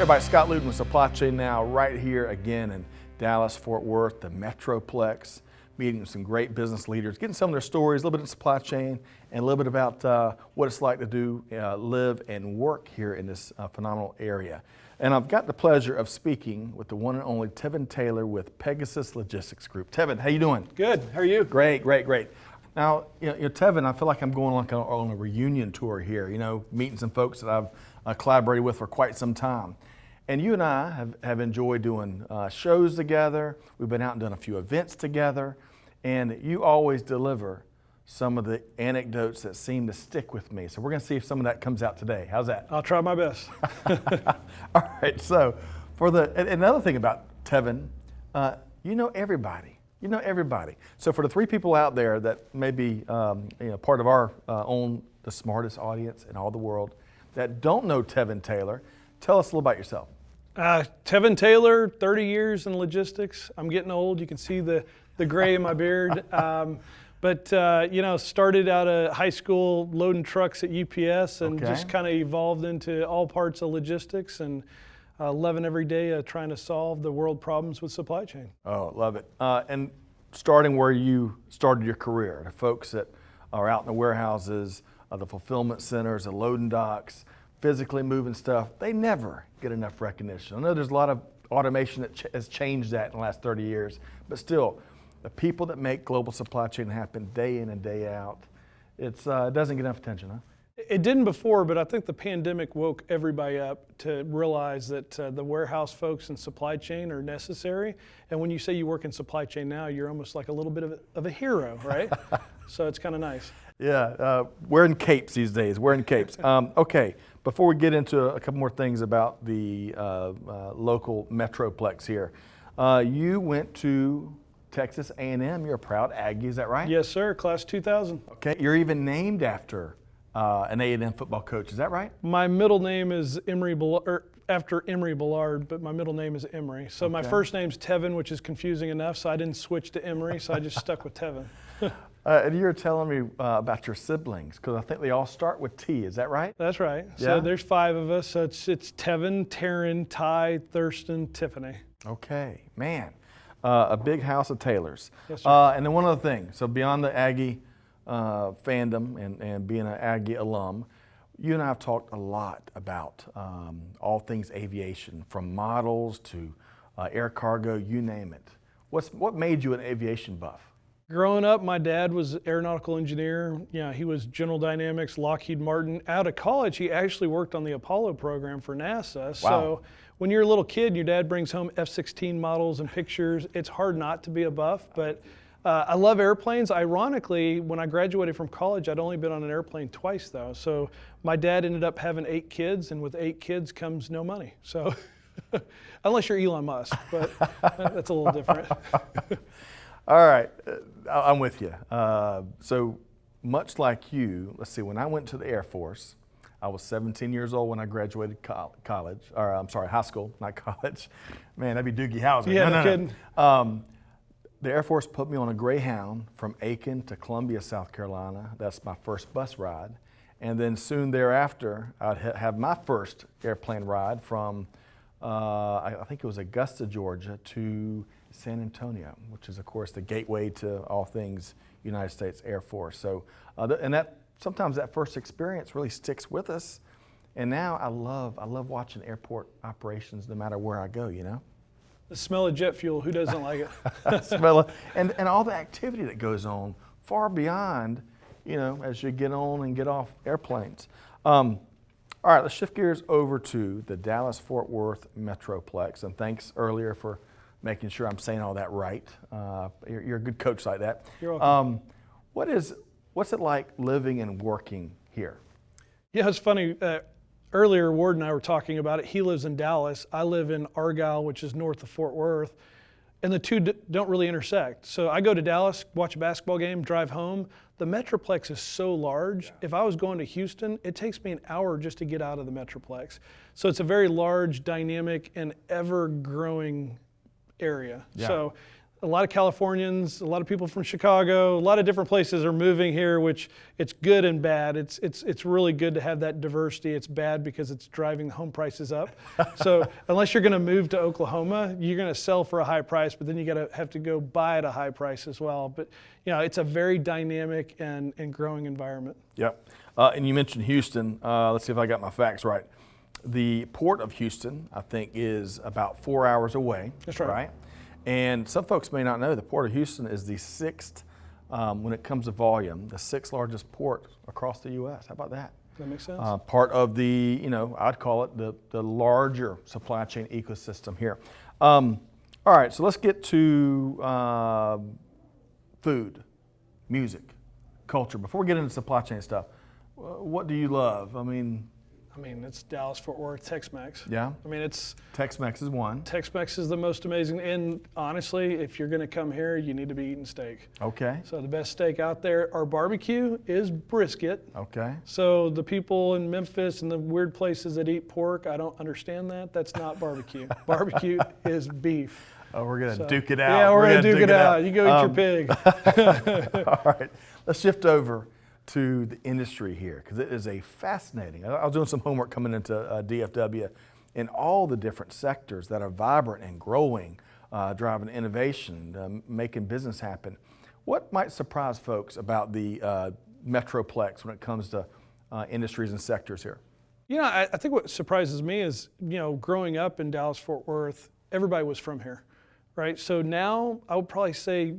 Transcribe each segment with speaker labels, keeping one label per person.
Speaker 1: Everybody, Scott Luton with Supply Chain Now, right here again in Dallas, Fort Worth, the Metroplex, meeting with some great business leaders, getting some of their stories, a little bit of supply chain, and a little bit about what it's like to do, live and work here in this phenomenal area. And I've got the pleasure of speaking with the one and only Tevon Taylor with Pegasus Logistics Group. Tevon, how you doing?
Speaker 2: Good. How are you?
Speaker 1: Great, great, great. Now, Tevon, I feel like I'm going like on a reunion tour here, meeting some folks that I've collaborated with for quite some time. And you and I have enjoyed doing shows together. We've been out and done a few events together. And you always deliver some of the anecdotes that seem to stick with me. So we're going to see if some of that comes out today. How's that?
Speaker 2: I'll try my best.
Speaker 1: All right. So another thing about Tevon, you know everybody. You know everybody. So for the three people out there that may be part of our the smartest audience in all the world that don't know Tevon Taylor, tell us a little about yourself.
Speaker 2: Tevon Taylor, 30 years in logistics. I'm getting old. You can see the gray in my beard. But started out of high school loading trucks at UPS and just kind of evolved into all parts of logistics and loving every day trying to solve the world problems with supply chain.
Speaker 1: Oh, love it. And starting where you started your career, the folks that are out in the warehouses, the fulfillment centers, the loading docks, physically moving stuff, they never get enough recognition. I know there's a lot of automation that has changed that in the last 30 years, but still, the people that make global supply chain happen day in and day out, it doesn't get enough attention, huh?
Speaker 2: It didn't before, but I think the pandemic woke everybody up to realize that the warehouse folks and supply chain are necessary. And when you say you work in supply chain now, you're almost like a little bit of a hero, right? So it's kind of nice.
Speaker 1: Yeah, wearing capes these days, wearing capes. Okay, before we get into a couple more things about the local Metroplex here, you went to Texas A&M. You're a proud Aggie, is that right?
Speaker 2: Yes, sir. Class 2000.
Speaker 1: Okay, you're even named after an A&M football coach, is that right?
Speaker 2: My middle name is after Emery Ballard, but my middle name is Emery. So my first name's Tevon, which is confusing enough, so I didn't switch to Emery, so I just stuck with Tevon.
Speaker 1: And you were telling me about your siblings, because I think they all start with T, is that right?
Speaker 2: That's right.
Speaker 1: Yeah?
Speaker 2: So there's 5 of us, so it's Tevon, Taryn, Ty, Thurston, Tiffany.
Speaker 1: Okay, man. A big house of Taylors.
Speaker 2: Yes, sir.
Speaker 1: And then one other thing, so beyond the Aggie fandom and being an Aggie alum, you and I have talked a lot about all things aviation, from models to air cargo, you name it. What made you an aviation buff?
Speaker 2: Growing up, my dad was an aeronautical engineer. He was General Dynamics, Lockheed Martin. Out of college, he actually worked on the Apollo program for NASA. Wow. So when you're a little kid and your dad brings home F-16 models and pictures, it's hard not to be a buff. But I love airplanes. Ironically, when I graduated from college, I'd only been on an airplane twice, though. So my dad ended up having 8 kids, and with 8 kids comes no money. So unless you're Elon Musk, but that's a little different.
Speaker 1: All right, I'm with you. So much like you, let's see, when I went to the Air Force, I was 17 years old when I graduated high school, not college. Man, that'd be Doogie Howser.
Speaker 2: Yeah, no kidding.
Speaker 1: The Air Force put me on a Greyhound from Aiken to Columbia, South Carolina. That's my first bus ride. And then soon thereafter, I'd have my first airplane ride from, I think it was Augusta, Georgia, to San Antonio, which is, of course, the gateway to all things United States Air Force. So, sometimes that first experience really sticks with us. And now I love watching airport operations no matter where I go,
Speaker 2: The smell of jet fuel, who doesn't like it?
Speaker 1: And all the activity that goes on far beyond, as you get on and get off airplanes. All right, let's shift gears over to the Dallas-Fort Worth Metroplex. And thanks earlier for making sure I'm saying all that right. You're a good coach like that.
Speaker 2: You're welcome.
Speaker 1: What's it like living and working here?
Speaker 2: Yeah, it's funny. Earlier, Ward and I were talking about it. He lives in Dallas. I live in Argyle, which is north of Fort Worth. And the two don't really intersect. So I go to Dallas, watch a basketball game, drive home. The Metroplex is so large. Yeah. If I was going to Houston, it takes me an hour just to get out of the Metroplex. So it's a very large, dynamic, and ever-growing area. Yeah. So a lot of Californians, a lot of people from Chicago, a lot of different places are moving here, which it's good and bad. It's really good to have that diversity. It's bad because it's driving home prices up. So unless you're going to move to Oklahoma, you're going to sell for a high price, but then you have to go buy at a high price as well. But it's a very dynamic and growing environment.
Speaker 1: Yep. And you mentioned Houston. Let's see if I got my facts right. The port of Houston, I think, is about 4 hours away.
Speaker 2: That's right.
Speaker 1: And some folks may not know the Port of Houston is the sixth, when it comes to volume, the sixth largest port across the U.S. How about that?
Speaker 2: Does that make sense?
Speaker 1: Part of the, I'd call it the larger supply chain ecosystem here. All right, so let's get to food, music, culture. Before we get into supply chain stuff, what do you love? I mean,
Speaker 2: it's Dallas-Fort Worth, Tex-Mex.
Speaker 1: Yeah?
Speaker 2: It's
Speaker 1: Tex-Mex is one.
Speaker 2: Tex-Mex is the most amazing. And honestly, if you're going to come here, you need to be eating steak.
Speaker 1: Okay.
Speaker 2: So the best steak out there, our barbecue is brisket.
Speaker 1: Okay.
Speaker 2: So the people in Memphis and the weird places that eat pork, I don't understand that. That's not barbecue. Barbecue is beef.
Speaker 1: Oh, we're going to duke it out.
Speaker 2: Yeah, we're going to duke it out. You go eat your pig.
Speaker 1: All right. Let's shift over to the industry here, because it is a fascinating. I was doing some homework coming into DFW, in all the different sectors that are vibrant and growing, driving innovation, making business happen. What might surprise folks about the Metroplex when it comes to industries and sectors here?
Speaker 2: I think what surprises me is, growing up in Dallas-Fort Worth, everybody was from here, right? So now I would probably say,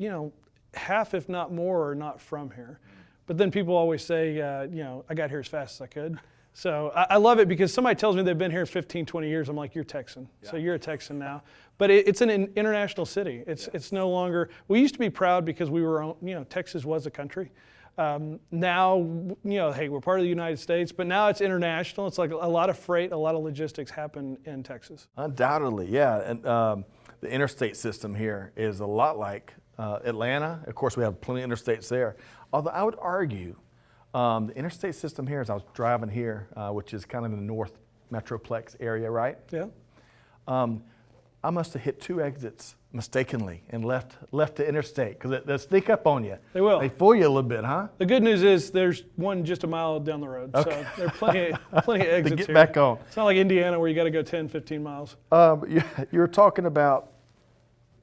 Speaker 2: half, if not more, are not from here. But then people always say, I got here as fast as I could. So I love it because somebody tells me they've been here 15, 20 years. I'm like, you're Texan. Yeah. So you're a Texan now. But it's an international city. It's no longer, we used to be proud because we were, Texas was a country. Now, hey, we're part of the United States, but now it's international. It's like a lot of freight, a lot of logistics happen in Texas.
Speaker 1: Undoubtedly, yeah. And the interstate system here is a lot like Atlanta. Of course, we have plenty of interstates there. Although I would argue the interstate system here, as I was driving here, which is kind of in the North Metroplex area, right?
Speaker 2: Yeah.
Speaker 1: I must have hit 2 exits mistakenly and left the interstate, because they'll sneak up on you.
Speaker 2: They will.
Speaker 1: They fool you a little bit, huh?
Speaker 2: The good news is there's one just a mile down the road. Okay. So there are plenty of exits
Speaker 1: to get
Speaker 2: here.
Speaker 1: back on.
Speaker 2: It's not like Indiana where you got to go 10, 15 miles.
Speaker 1: You were talking about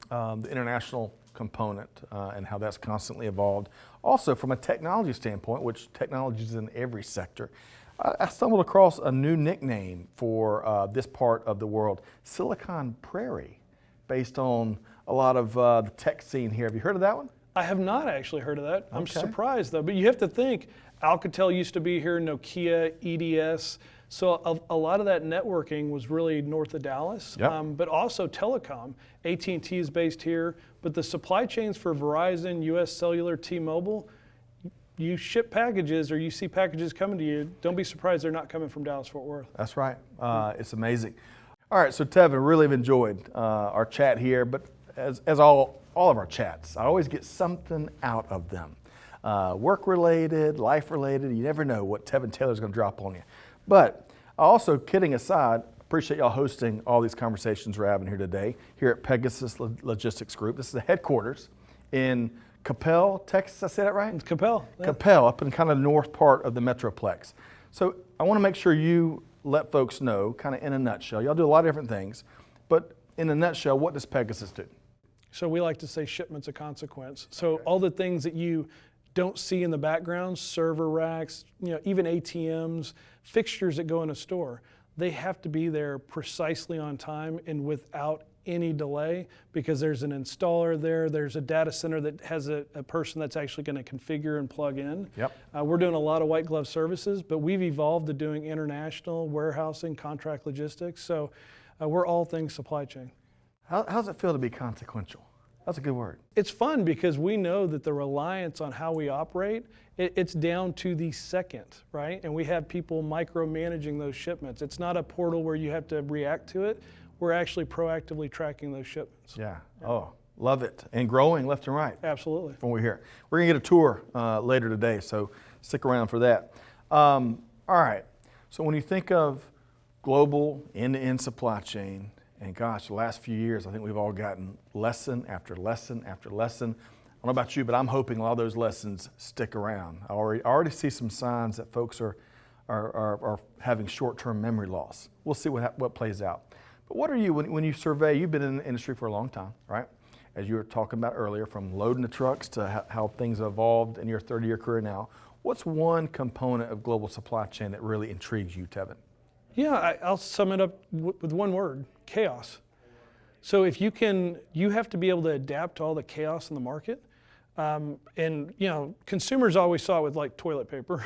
Speaker 1: the international component and how that's constantly evolved. Also, from a technology standpoint, which technology is in every sector, I stumbled across a new nickname for this part of the world, Silicon Prairie, based on a lot of the tech scene here. Have you heard of that one?
Speaker 2: I have not actually heard of that. I'm surprised though, but you have to think, Alcatel used to be here, Nokia, EDS. So a lot of that networking was really north of Dallas, but also telecom. AT&T is based here, but the supply chains for Verizon, US Cellular, T-Mobile, you ship packages or you see packages coming to you, don't be surprised they're not coming from Dallas-Fort Worth.
Speaker 1: That's right. It's amazing. All right, so Tevon, really have enjoyed our chat here, but as all of our chats, I always get something out of them. Work-related, life-related, you never know what Tevon Taylor's going to drop on you. But also, kidding aside, appreciate y'all hosting all these conversations we're having here today, here at Pegasus Logistics Group. This is the headquarters in Coppell, Texas. I say that right?
Speaker 2: It's Coppell. Yeah.
Speaker 1: Coppell, up in kind of the north part of the Metroplex. So I want to make sure you let folks know, kind of in a nutshell. Y'all do a lot of different things, but in a nutshell, what does Pegasus do?
Speaker 2: So we like to say shipments of consequence. So all the things that you don't see in the background, server racks, even ATMs, fixtures that go in a store, they have to be there precisely on time and without any delay, because there's an installer there, there's a data center that has a person that's actually going to configure and plug in.
Speaker 1: Yep.
Speaker 2: We're doing a lot of white glove services, but we've evolved to doing international warehousing, contract logistics. So we're all things supply chain.
Speaker 1: How's it feel to be consequential? That's a good word.
Speaker 2: It's fun because we know that the reliance on how we operate, it's down to the second, right? And we have people micromanaging those shipments. It's not a portal where you have to react to it. We're actually proactively tracking those shipments.
Speaker 1: Yeah. Oh, love it. And growing left and right.
Speaker 2: Absolutely.
Speaker 1: From what we hear. We're going to get a tour later today, so stick around for that. All right. So when you think of global end-to-end supply chain And gosh, the last few years, I think we've all gotten lesson after lesson after lesson. I don't know about you, but I'm hoping a lot of those lessons stick around. I already see some signs that folks are having short-term memory loss. We'll see what plays out. But what are you, when you survey, you've been in the industry for a long time, right? As you were talking about earlier, from loading the trucks to how things have evolved in your 30-year career now. What's one component of global supply chain that really intrigues you, Tevon?
Speaker 2: Yeah, I'll sum it up with one word: chaos. So if you have to be able to adapt to all the chaos in the market. And consumers always saw it with like toilet paper.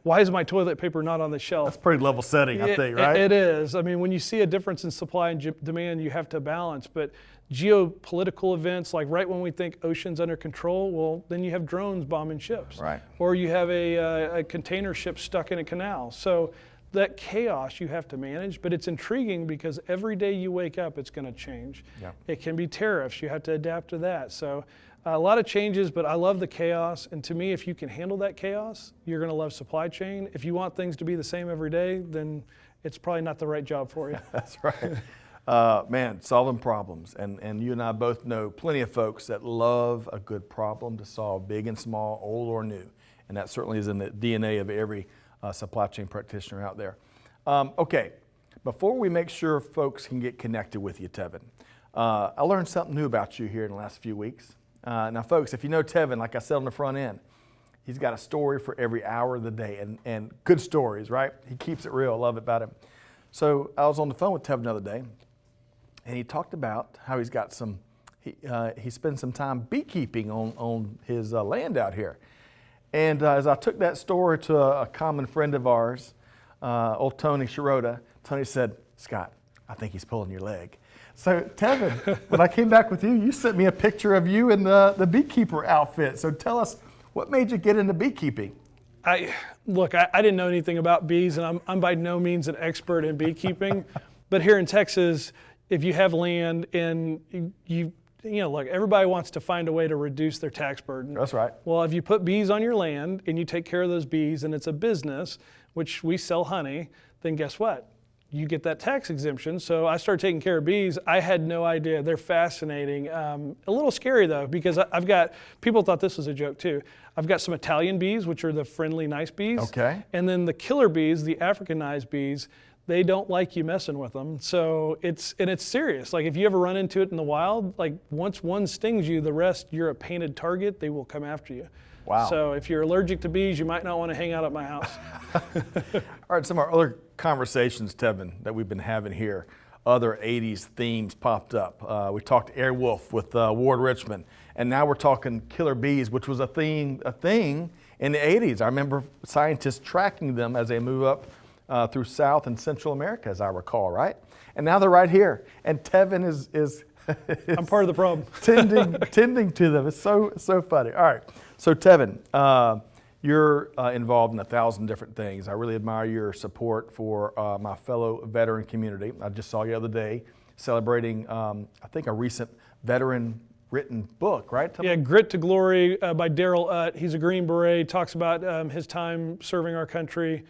Speaker 2: Why is my toilet paper not on the shelf?
Speaker 1: That's pretty level setting, I think, right?
Speaker 2: It is. I mean, when you see a difference in supply and demand, you have to balance. But geopolitical events, like right when we think ocean's under control, well, then you have drones bombing ships.
Speaker 1: Right.
Speaker 2: Or you have a container ship stuck in a canal. So that chaos you have to manage, but it's intriguing because every day you wake up, it's going to change.
Speaker 1: Yeah.
Speaker 2: It can be tariffs. You have to adapt to that. So a lot of changes, but I love the chaos. And to me, if you can handle that chaos, you're going to love supply chain. If you want things to be the same every day, then it's probably not the right job for you.
Speaker 1: That's right. Man, solving problems. And you and I both know plenty of folks that love a good problem to solve, big and small, old or new. And that certainly is in the DNA of every supply chain practitioner out there. Okay, before we make sure folks can get connected with you, Tevon, I learned something new about you here in the last few weeks. Now, folks, if you know Tevon, like I said on the front end, he's got a story for every hour of the day, and good stories, right? He keeps it real. I love it about him. So I was on the phone with Tevon the other day, and he talked about how he's got he spends some time beekeeping on his land out here. And as I took that story to a common friend of ours, old Tony Shirota, Tony said, "Scott, I think he's pulling your leg." So Tevon, when I came back with you, you sent me a picture of you in the beekeeper outfit. So tell us, what made you get into beekeeping?
Speaker 2: I didn't know anything about bees, and I'm by no means an expert in beekeeping. But here in Texas, if you have land and look, everybody wants to find a way to reduce their tax burden.
Speaker 1: That's right.
Speaker 2: Well, if you put bees on your land and you take care of those bees, and it's a business, which we sell honey, then guess what? You get that tax exemption. So I started taking care of bees. I had no idea. They're fascinating. A little scary though, because people thought this was a joke too. I've got some Italian bees, which are the friendly, nice bees.
Speaker 1: Okay.
Speaker 2: And then the killer bees, the Africanized bees, they don't like you messing with them. So it's serious. Like if you ever run into it in the wild, like once one stings you, the rest, you're a painted target, they will come after you.
Speaker 1: Wow.
Speaker 2: So if you're allergic to bees, you might not want to hang out at my house.
Speaker 1: All right, some of our other conversations, Tevon, that we've been having here, other 80s themes popped up. We talked Airwolf with Ward Richmond, and now we're talking killer bees, which was a thing in the 80s. I remember scientists tracking them as they move up through South and Central America, as I recall, right? And now they're right here, and Tevon is
Speaker 2: I'm part of the problem.
Speaker 1: tending to them. It's so funny. All right, so Tevon, you're involved in 1,000 different things. I really admire your support for my fellow veteran community. I just saw you the other day celebrating, I think, a recent veteran written book, right?
Speaker 2: Yeah, Grit to Glory by Daryl Utt. He's a Green Beret, talks about his time serving our country.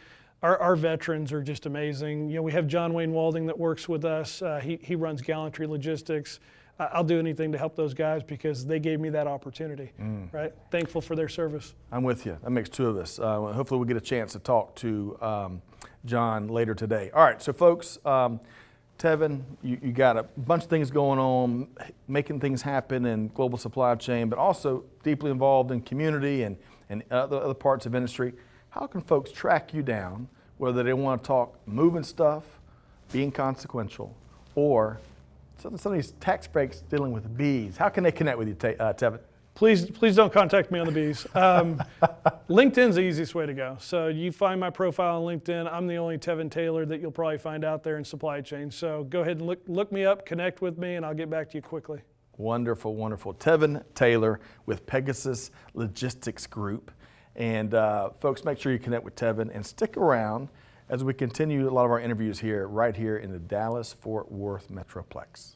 Speaker 2: Our veterans are just amazing. We have John Wayne Walding that works with us. He runs Gallantry Logistics. I'll do anything to help those guys because they gave me that opportunity, right? Thankful for their service.
Speaker 1: I'm with you. That makes two of us. Hopefully we'll get a chance to talk to John later today. All right, so folks, Tevon, you got a bunch of things going on, making things happen in global supply chain, but also deeply involved in community and other parts of industry. How can folks track you down, whether they want to talk moving stuff, being consequential, or some of these tax breaks dealing with bees? How can they connect with you, Tevon?
Speaker 2: Please don't contact me on the bees. LinkedIn's the easiest way to go. So you find my profile on LinkedIn. I'm the only Tevon Taylor that you'll probably find out there in supply chain. So go ahead and look me up, connect with me, and I'll get back to you quickly.
Speaker 1: Wonderful, wonderful. Tevon Taylor with Pegasus Logistics Group. And folks, make sure you connect with Tevon and stick around as we continue a lot of our interviews right here in the Dallas-Fort Worth Metroplex.